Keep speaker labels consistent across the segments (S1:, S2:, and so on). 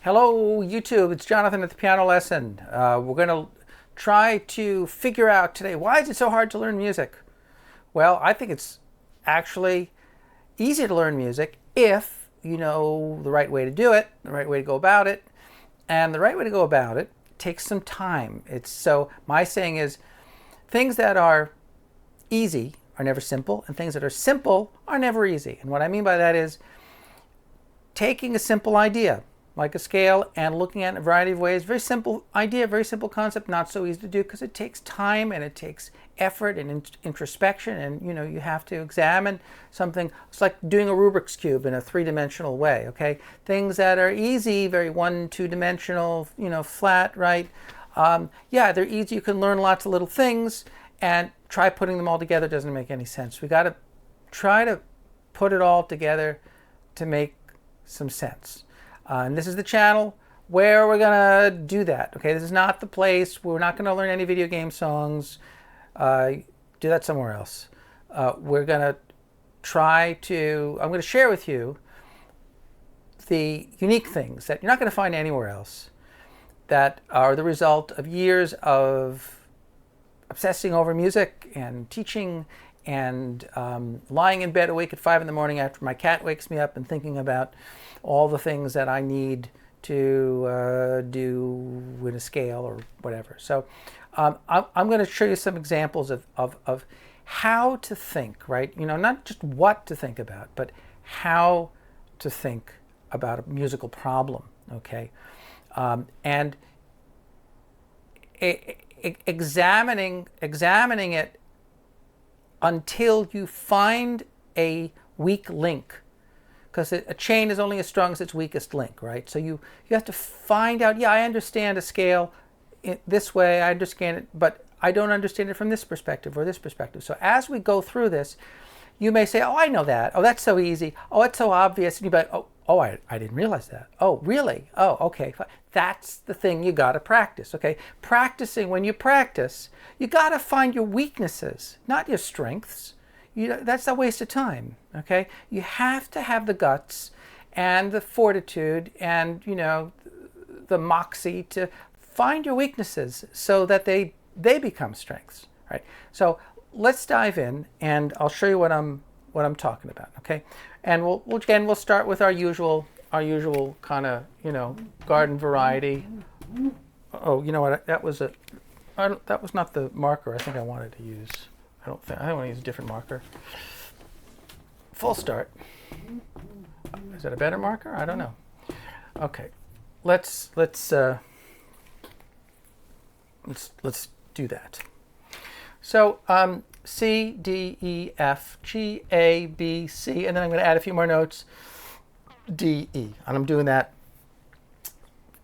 S1: Hello, YouTube. It's Jonathan at the Piano Lesson. We're going to try to figure out today, why is it so hard to learn music? Well, I think it's actually easy to learn music if you know the right way to do it, the right way to go about it. And the right way to go about it takes some time. So my saying is, things that are easy are never simple, and things that are simple are never easy. And what I mean by that is taking a simple idea, like a scale, and looking at it in a variety of ways. Very simple idea, very simple concept, not so easy to do because it takes time and it takes effort and introspection, and you have to examine something. It's like doing a Rubik's Cube in a three-dimensional way, okay? Things that are easy, very one, two-dimensional, flat, right? Yeah, they're easy. You can learn lots of little things, and try putting them all together doesn't make any sense. We got to try to put it all together to make some sense. And this is the channel where we're going to do that. Okay, this is not the place. We're not going to learn any video game songs. Do that somewhere else. We're going to I'm going to share with you the unique things that you're not going to find anywhere else, that are the result of years of obsessing over music and teaching and lying in bed awake at 5 in the morning after my cat wakes me up and thinking about all the things that I need to do with a scale or whatever. So I'm going to show you some examples of how to think, right? Not just what to think about, but how to think about a musical problem, okay? And examining it until you find a weak link, because a chain is only as strong as its weakest link, right? So you have to find out, yeah, I understand a scale this way, I understand it, but I don't understand it from this perspective or this perspective. So as we go through this, you may say, oh, I know that. Oh, that's so easy. Oh, it's so obvious. And you'll be like, oh, I didn't realize that. Oh, really? Oh, okay. That's the thing you got to practice, okay? Practicing, when you practice, you got to find your weaknesses, not your strengths. That's a waste of time, okay? You have to have the guts and the fortitude and, the moxie to find your weaknesses so that they become strengths, right? So let's dive in, and I'll show you what I'm talking about, okay? And we'll start with our usual kind of garden variety. Oh, you know what? That was not the marker I think I wanted to use. I want to use a different marker. Full start. Is that a better marker? I don't know. Okay, let's do that. So C, D, E, F, G, A, B, C, and then I'm going to add a few more notes, D, E. And I'm doing that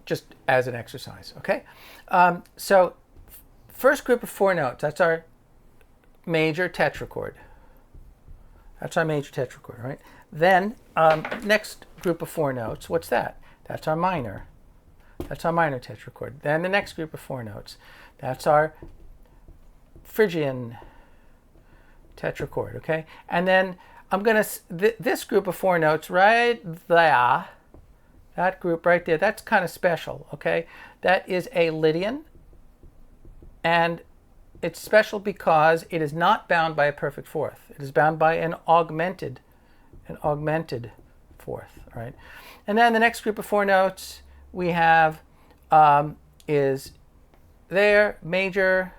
S1: just as an exercise, okay? So first group of 4 notes, that's our major tetrachord. That's our major tetrachord, right? Then next group of 4 notes, what's that? That's our minor. That's our minor tetrachord. Then the next group of 4 notes, that's our Phrygian tetrachord, okay? And then I'm going to, this group of 4 notes right there, that group right there, that's kind of special, okay? That is a Lydian, and it's special because it is not bound by a perfect fourth. It is bound by an augmented fourth, right? And then the next group of 4 notes we have is there, major,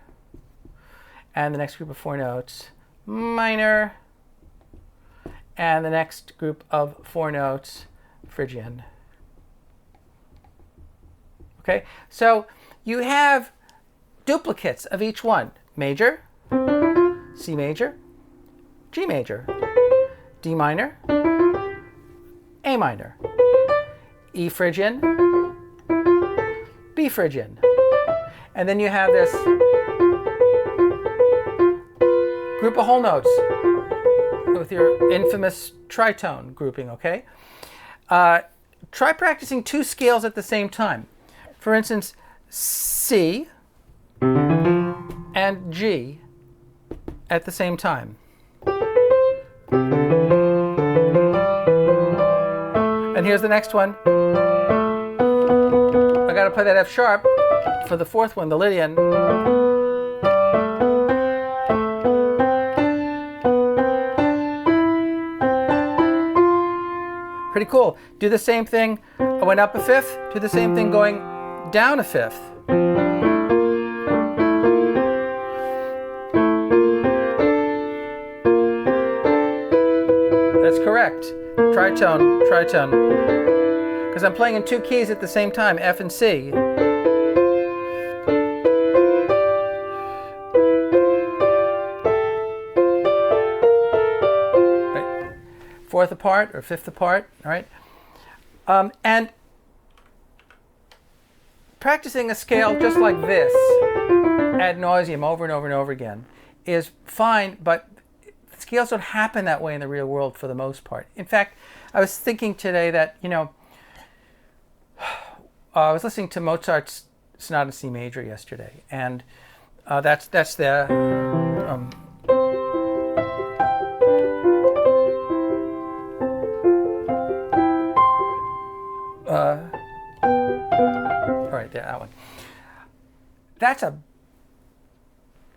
S1: and the next group of 4 notes, minor, and the next group of 4 notes, Phrygian. Okay, so you have duplicates of each one: major, C major, G major, D minor, A minor, E Phrygian, B Phrygian. And then you have this group of whole notes with your infamous tritone grouping, okay? Try practicing 2 scales at the same time. For instance, C and G at the same time. And here's the next one. to play that F sharp for the fourth one, the Lydian. Pretty cool. Do the same thing. I went up a fifth. Do the same thing going down a fifth. That's correct. Tritone, tritone. Because I'm playing in two keys at the same time, F and C. Right. Fourth apart or fifth apart, all right? And practicing a scale just like this, ad nauseum, over and over and over again, is fine, but scales don't happen that way in the real world for the most part. In fact, I was thinking today that, I was listening to Mozart's Sonata in C major yesterday, and that's the all right, that one. That's a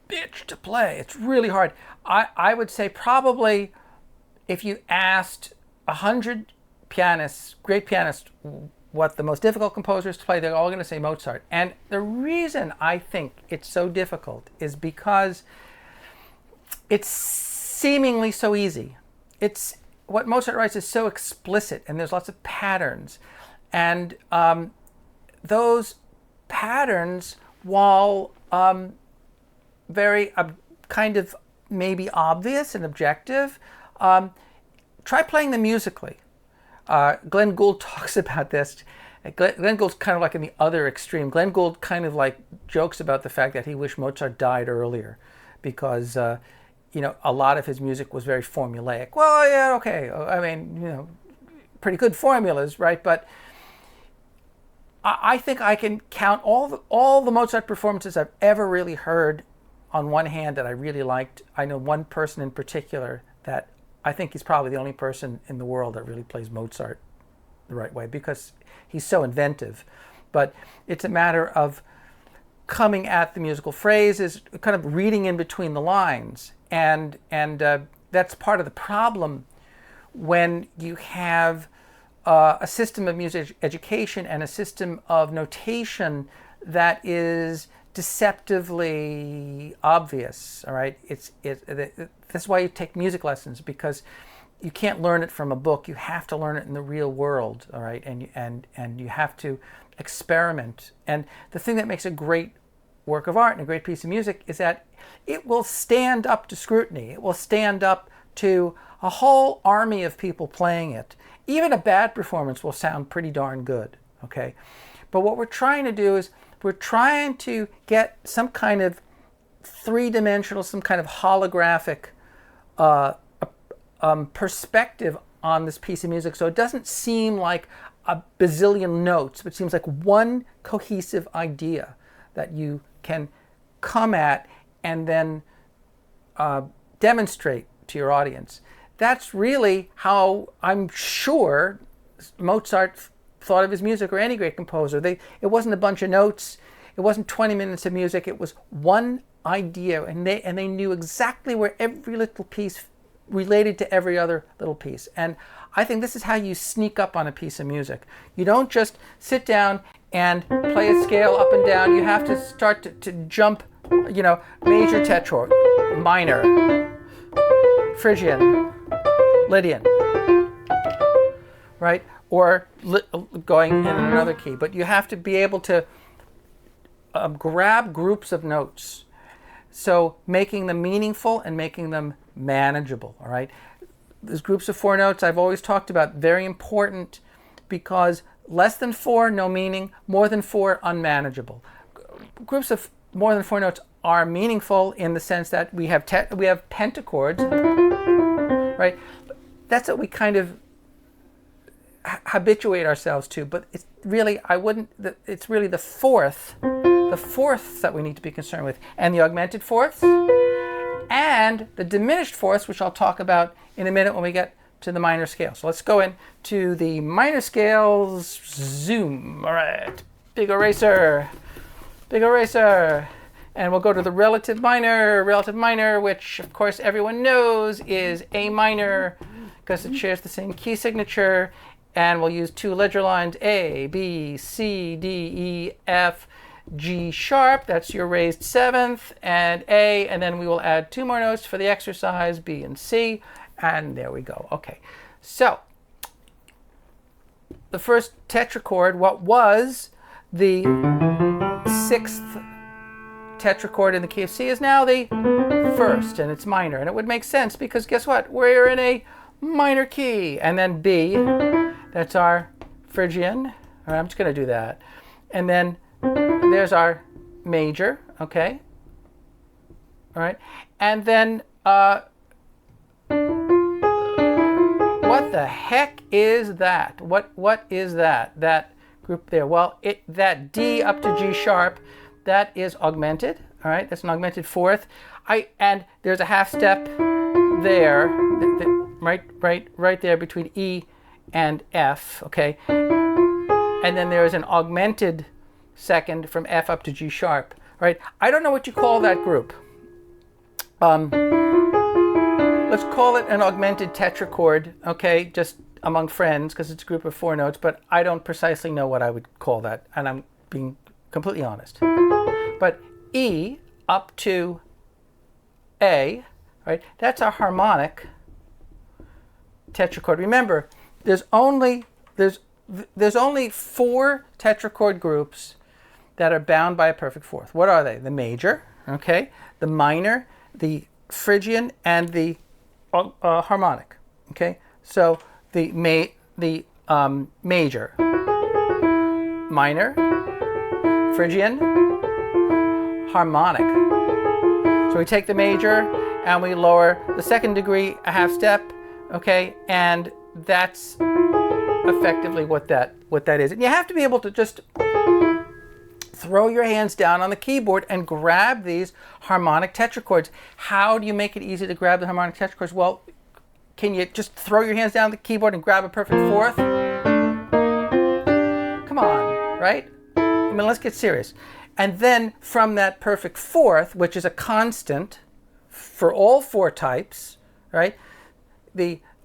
S1: bitch to play. It's really hard. I would say probably if you asked 100 pianists, great pianists, what the most difficult composers to play, they're all going to say Mozart. And the reason I think it's so difficult is because it's seemingly so easy. It's what Mozart writes is so explicit, and there's lots of patterns. And those patterns, while very kind of maybe obvious and objective, try playing them musically. Glenn Gould talks about this. Glenn Gould's kind of like in the other extreme. Glenn Gould kind of like jokes about the fact that he wished Mozart died earlier because, a lot of his music was very formulaic. Well, yeah, okay. I mean, pretty good formulas, right? But I think I can count all the Mozart performances I've ever really heard on one hand that I really liked. I know one person in particular that I think he's probably the only person in the world that really plays Mozart the right way because he's so inventive. But it's a matter of coming at the musical phrases, kind of reading in between the lines. And that's part of the problem when you have a system of music education and a system of notation that is deceptively obvious. All right, that's why you take music lessons, because you can't learn it from a book. You have to learn it in the real world. All right, and you have to experiment. And the thing that makes a great work of art and a great piece of music is that it will stand up to scrutiny. It will stand up to a whole army of people playing it. Even a bad performance will sound pretty darn good. Okay, but what we're trying to do is we're trying to get some kind of three-dimensional, some kind of holographic perspective on this piece of music, so it doesn't seem like a bazillion notes, but seems like one cohesive idea that you can come at and then demonstrate to your audience. That's really how I'm sure Mozart thought of his music, or any great composer. It wasn't a bunch of notes. It wasn't 20 minutes of music. It was one idea, and they knew exactly where every little piece related to every other little piece. And I think this is how you sneak up on a piece of music. You don't just sit down and play a scale up and down. You have to start to jump, major tetrad, minor, Phrygian, Lydian, right? Or going in another key. But you have to be able to grab groups of notes. So making them meaningful and making them manageable, all right? These groups of 4 notes I've always talked about, very important, because less than 4, no meaning, more than 4, unmanageable. Groups of more than 4 notes are meaningful in the sense that we have pentachords, right? That's what we kind of habituate ourselves to, but it's really, it's really the fourths that we need to be concerned with, and the augmented fourths, and the diminished fourths, which I'll talk about in a minute when we get to the minor scale. So let's go into the minor scales, zoom, all right. big eraser, big eraser. And we'll go to the relative minor, which of course everyone knows is A minor because it shares the same key signature. And we'll use two ledger lines, A, B, C, D, E, F, G sharp. That's your raised seventh, and A. And then we will add two more notes for the exercise, B and C. And there we go. Okay, so the first tetrachord, what was the sixth tetrachord in the key of C, is now the first, and it's minor. And it would make sense because guess what? We're in a minor key. And then B, that's our Phrygian. All right, I'm just going to do that. And then there's our major, okay? All right. And then what the heck is that? What is that? That group there? Well, that D up to G sharp, that is augmented. All right, that's an augmented fourth. And there's a half step there, right there between E and F. Okay, and then there is an augmented second from F up to G sharp. Right? I don't know what you call that group. Let's call it an augmented tetrachord. Okay, just among friends because it's a group of four notes. But I don't precisely know what I would call that, and I'm being completely honest. But E up to A, right? That's a harmonic tetrachord. Remember, there's only four tetrachord groups that are bound by a perfect fourth. What are they? The major, okay, the minor, the Phrygian, and the harmonic. Okay, so the major, minor, Phrygian, harmonic. So we take the major and we lower the second degree a half step, okay, and that's effectively what that is. And you have to be able to just throw your hands down on the keyboard and grab these harmonic tetrachords. How do you make it easy to grab the harmonic tetrachords? Well, can you just throw your hands down on the keyboard and grab a perfect fourth? Come on, right? I mean, let's get serious. And then from that perfect fourth, which is a constant for all four types, right?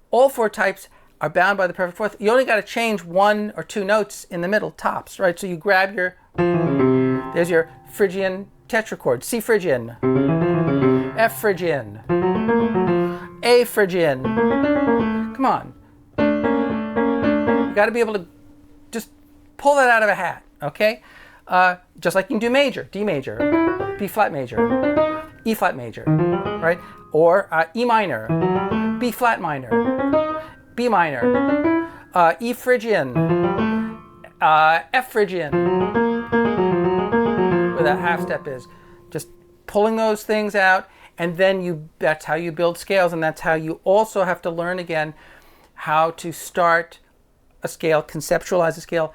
S1: All four types are bound by the perfect fourth. You only got to change one or two notes in the middle, tops, right? So you grab there's your Phrygian tetrachord, C Phrygian, F Phrygian, A Phrygian. Come on. You got to be able to just pull that out of a hat, okay? Just like you can do major, D major, B flat major, E flat major, right? Or E minor, B flat minor, B minor, E Phrygian, F Phrygian, where that half step is. Just pulling those things out, and then that's how you build scales, and that's how you also have to learn again how to start a scale, conceptualize a scale,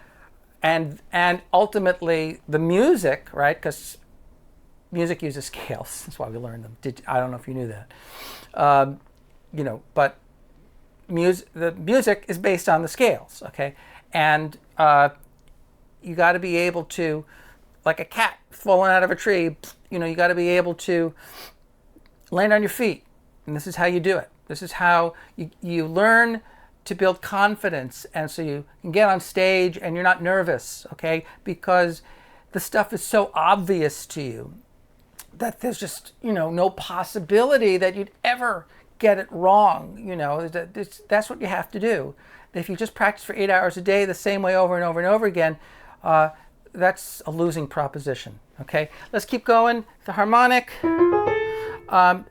S1: and ultimately the music, right? Because music uses scales. That's why we learn them. I don't know if you knew that. But the music is based on the scales, okay? And you got to be able to, like a cat falling out of a tree, you got to be able to land on your feet. And this is how you do it. This is how you learn to build confidence, and so you can get on stage and you're not nervous, okay? Because the stuff is so obvious to you that there's just, no possibility that you'd ever get it wrong. That's what you have to do. If you just practice for 8 hours a day the same way over and over and over again, that's a losing proposition, okay? Let's keep going. The harmonic,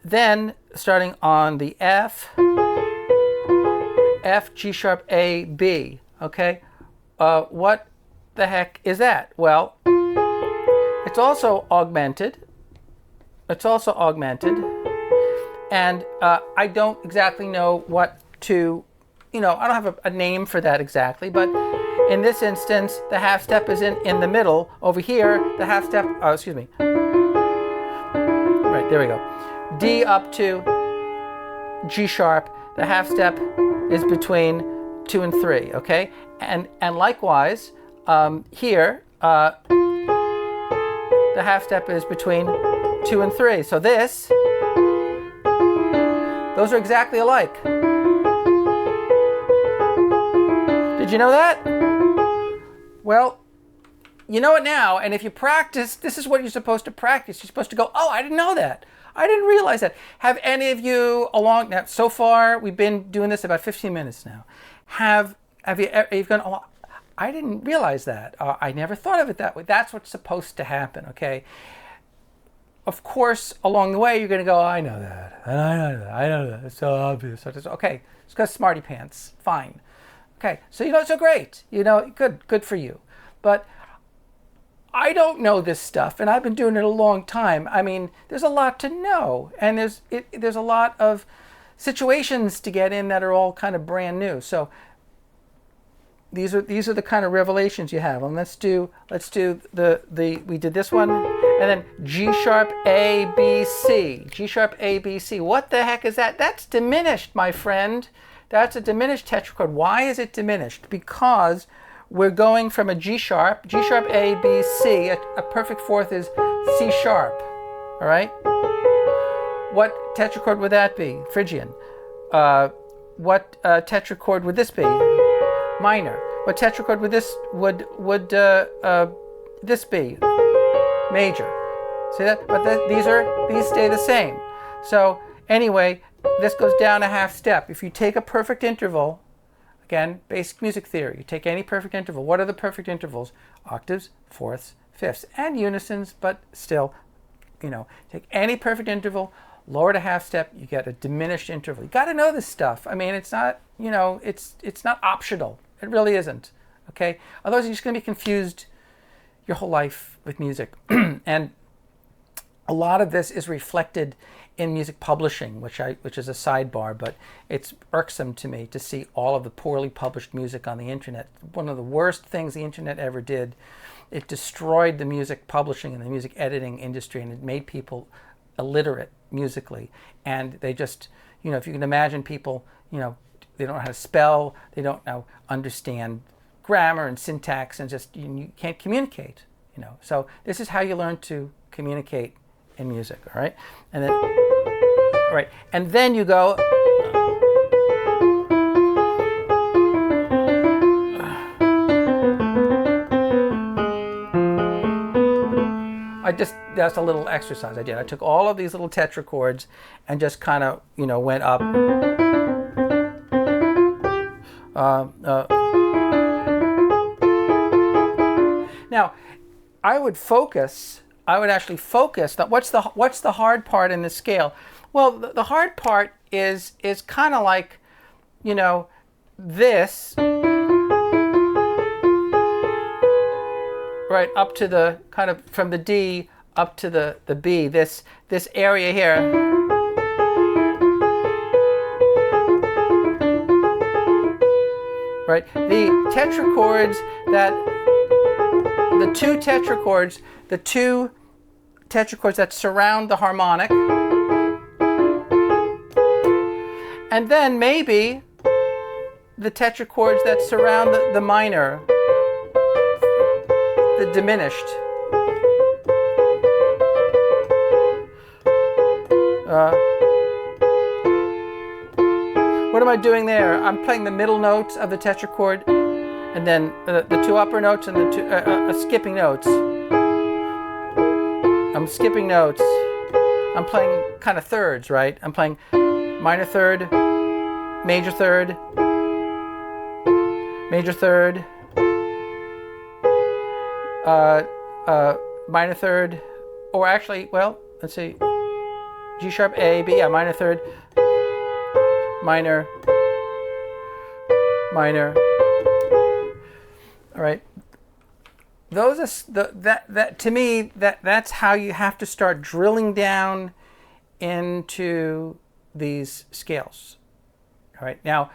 S1: then starting on the F, G sharp, A, B, okay? What the heck is that? Well, it's also augmented. And I don't exactly know what to, I don't have a name for that exactly, but in this instance, the half step is in the middle. Over here, the half step, right, there we go. D up to G sharp, the half step is between 2 and 3, okay? And likewise, here, the half step is between 2 and 3. So those are exactly alike. Did you know that? Well, you know it now, and if you practice, this is what you're supposed to practice. You're supposed to go, oh, I didn't know that. I didn't realize that. Have any of you now, so far, we've been doing this about 15 minutes now. Have you've gone, oh, I didn't realize that. I never thought of it that way. That's what's supposed to happen, okay? Of course, along the way, you're going to go, oh, I know that. And I know that. I know that. It's so obvious. Okay, it's because smarty pants. Fine. Okay, so so great. Good for you. But I don't know this stuff, and I've been doing it a long time. I mean, there's a lot to know, and there's a lot of situations to get in that are all kind of brand new. So these are the kind of revelations you have. And let's do we did this one, and then G sharp A B C. G sharp A B C. What the heck is that? That's diminished, my friend. That's a diminished tetrachord. Why is it diminished? Because we're going from a G sharp A, B, C. A perfect fourth is C sharp. All right? What tetrachord would that be? Phrygian. What tetrachord would this be? Minor. What tetrachord would this be? Major. See that? But these stay the same. So anyway, this goes down a half step. If you take a perfect interval, again, basic music theory. You take any perfect interval. What are the perfect intervals? Octaves, fourths, fifths, and unisons, but still, take any perfect interval, lower it a half step, you get a diminished interval. You got to know this stuff. I mean, it's not, it's not optional. It really isn't. Okay? Otherwise, you're just going to be confused your whole life with music. And a lot of this is reflected in music publishing, which is a sidebar, but it's irksome to me to see all of the poorly published music on the internet. One of the worst things the internet ever did. It destroyed the music publishing and the music editing industry, and it made people illiterate musically. And they just, if you can imagine people, they don't know how to spell, they don't understand grammar and syntax, and just you can't communicate. So this is how you learn to communicate in music. All right, and then you go. That's a little exercise I did. I took all of these little tetrachords and just kind of, went up. Now, I would actually focus. What's the hard part in the scale? Well, the hard part is kind of like, this, right up to the kind of from the D up to the B. This area here. Right, the tetrachords the two tetrachords that surround the harmonic, and then maybe the tetrachords that surround the minor, the diminished. What am I doing there? I'm playing the middle notes of the tetrachord, and then the two upper notes and the two skipping notes. I'm skipping notes. I'm playing kind of thirds, right? I'm playing minor third, major third, major third, minor third, or actually, well, let's see, G sharp A, B, yeah, minor third, minor, minor. All right. Those are that to me that's how you have to start drilling down into these scales. All right. Now,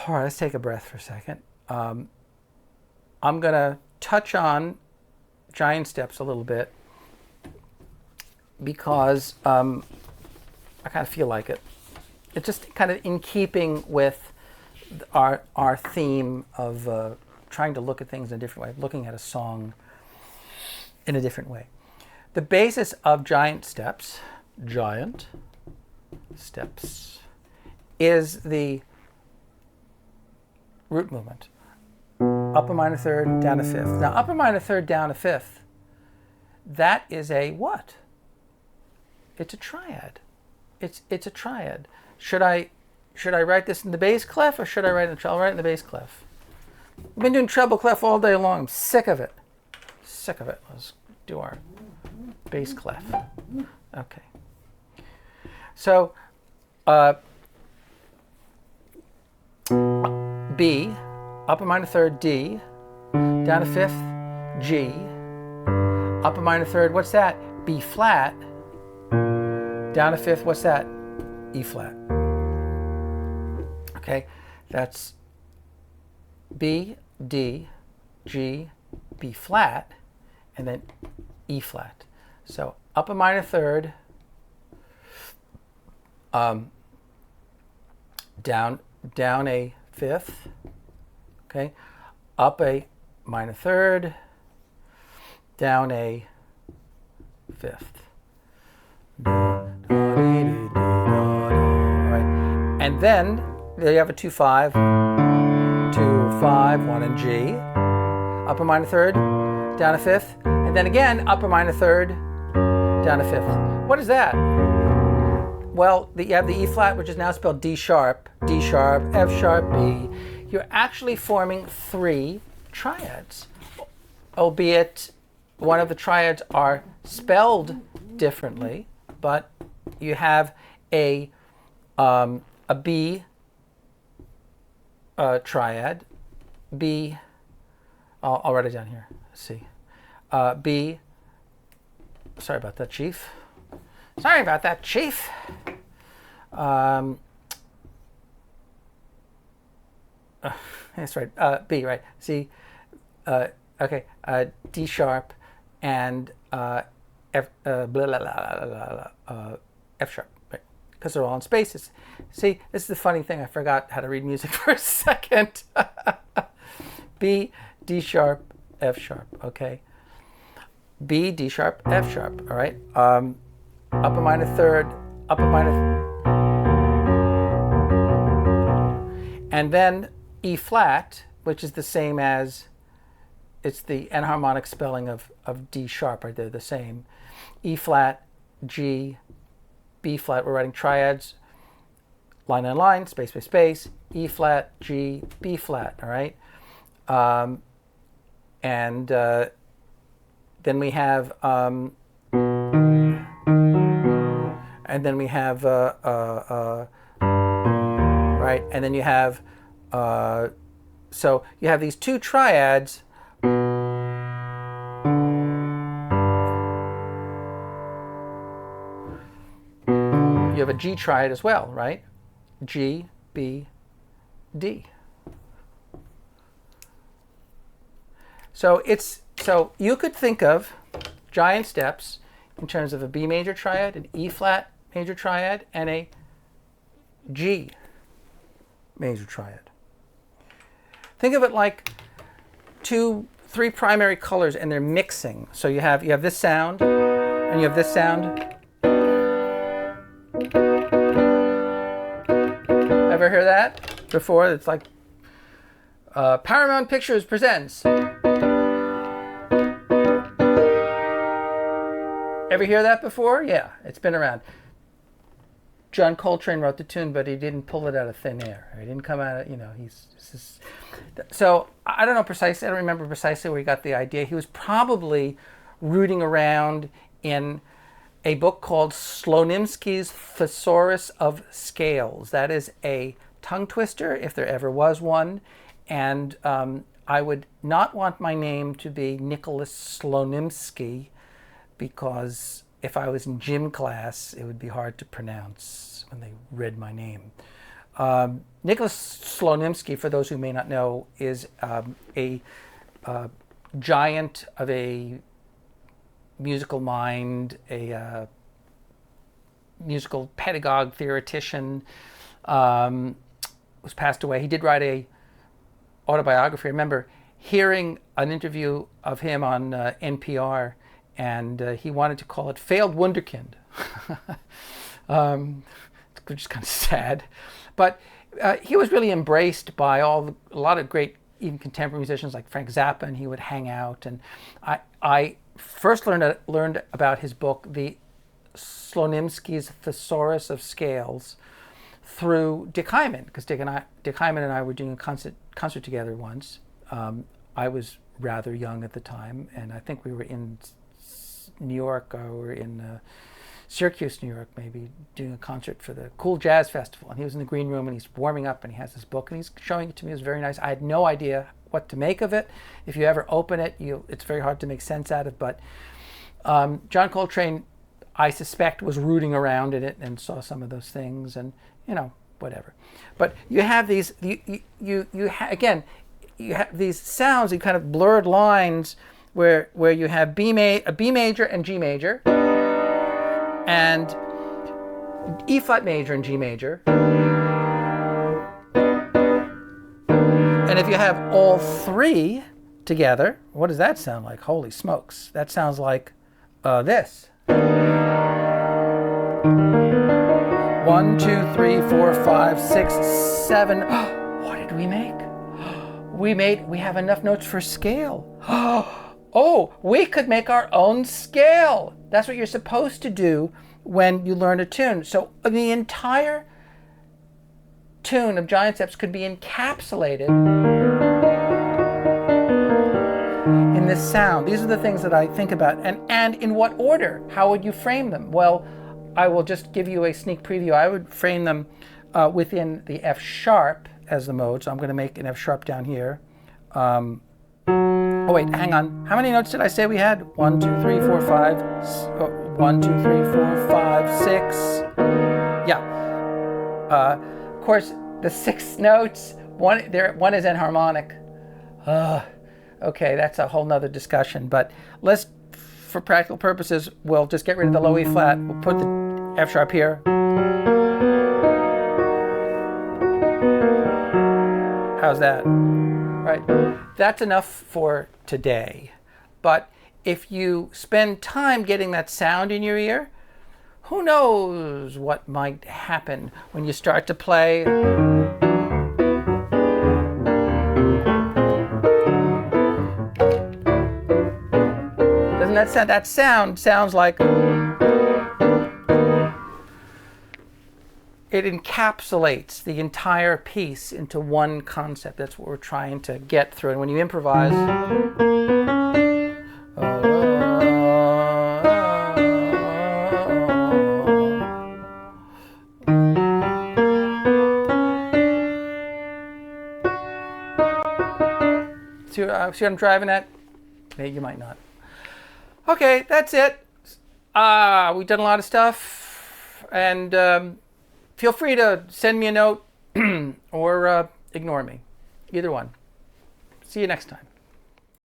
S1: all right, let's take a breath for a second. I'm gonna touch on giant steps a little bit because I kind of feel like it. It's just kind of in keeping with our theme of trying to look at things in a different way, looking at a song in a different way. The basis of giant steps is the root movement. Up a minor third, down a fifth. Now, up a minor third, down a fifth, that is a what? It's a triad. It's a triad. Should I write this in the bass clef or should I write it in the treble? I'll write it in the bass clef. I've been doing treble clef all day long. I'm sick of it. Let's do our bass clef. Okay. So, B, up a minor third, D, down a fifth, G, up a minor third, what's that? B flat, down a fifth, what's that? E flat. Okay, that's B, D, G, B flat, and then E flat. So up a minor third, down a fifth, okay, up a minor third, down a fifth. All right, and then there you have a 2-5, 2-5, 1 and G, up a minor third, down a fifth, and then again up a minor third, down a fifth. What is that? Well, you have the E flat, which is now spelled D sharp, F sharp, B. You're actually forming 3 triads, albeit one of the triads are spelled differently, but you have a B triad, B. I'll write it down here. Let's see. B. Sorry about that, Chief. That's right. B, right. C. Okay. D sharp and F. F sharp. Right. Because they're all in spaces. See, this is the funny thing. I forgot how to read music for a second. B, D sharp, F sharp. Okay. B, D sharp, F sharp. All right. Up a minor third, up a minor. And then E flat, which is the same as, it's the enharmonic spelling of D sharp, right? They're the same. E flat, G, B flat. We're writing triads, line on line, space by space. E flat, G, B flat. All right. And then we have right, and then you have so you have these 2 triads. You have a G triad as well, right? G, B, D. So you could think of giant steps in terms of a B major triad, an E flat major triad, and a G major triad. Think of it like 3 primary colors and they're mixing. So you have this sound and you have this sound. Ever hear that before? It's like Paramount Pictures presents. Ever hear that before? Yeah, it's been around. John Coltrane wrote the tune, but he didn't pull it out of thin air. He didn't come out of, so I don't know precisely, I don't remember precisely where he got the idea. He was probably rooting around in a book called Slonimsky's Thesaurus of Scales. That is a tongue twister, if there ever was one. And I would not want my name to be Nicholas Slonimsky, because if I was in gym class, it would be hard to pronounce when they read my name. Nicholas Slonimsky, for those who may not know, is a giant of a musical mind, a musical pedagogue, theoretician, was passed away. He did write a autobiography. Remember, hearing an interview of him on NPR, and he wanted to call it Failed Wunderkind. Which is kind of sad. But he was really embraced by a lot of great, even contemporary musicians like Frank Zappa, and he would hang out. And I first learned about his book, the Slonimsky's Thesaurus of Scales, through Dick Hyman, because Dick Hyman and I were doing a concert together once. I was rather young at the time, and I think we were in New York, or we were in Syracuse, New York, maybe, doing a concert for the Cool Jazz Festival. And he was in the green room, and he's warming up, and he has this book, and he's showing it to me. It was very nice. I had no idea what to make of it. If you ever open it, it's very hard to make sense out of. But John Coltrane, I suspect, was rooting around in it and saw some of those things, and whatever. But you have these, again, you have these sounds, these kind of blurred lines where you have a B major and G major, and E flat major and G major. And if you have all three together, what does that sound like? Holy smokes. That sounds like this. 1, 2, 3, 4, 5, 6, 7. What did we make? We have enough notes for scale. Oh, we could make our own scale. That's what you're supposed to do when you learn a tune. So the entire tune of Giant Steps could be encapsulated in this sound. These are the things that I think about. And in what order? How would you frame them? Well, I will just give you a sneak preview. I would frame them within the F sharp as the mode. So I'm going to make an F sharp down here. Oh wait, hang on. How many notes did I say we had? 1, 2, 3, 4, 5. 1, 2, 3, 4, 5, 6. Yeah. Of course, the 6 notes. One is enharmonic. Okay, that's a whole nother discussion. But let's, for practical purposes, we'll just get rid of the low E flat. We'll put the F sharp here. How's that? Right. That's enough for today. But if you spend time getting that sound in your ear, who knows what might happen when you start to play. Doesn't that sound sounds like it encapsulates the entire piece into one concept. That's what we're trying to get through. And when you improvise, see what I'm driving at? Maybe you might not. Okay, that's it. We've done a lot of stuff, and feel free to send me a note or ignore me. Either one. See you next time.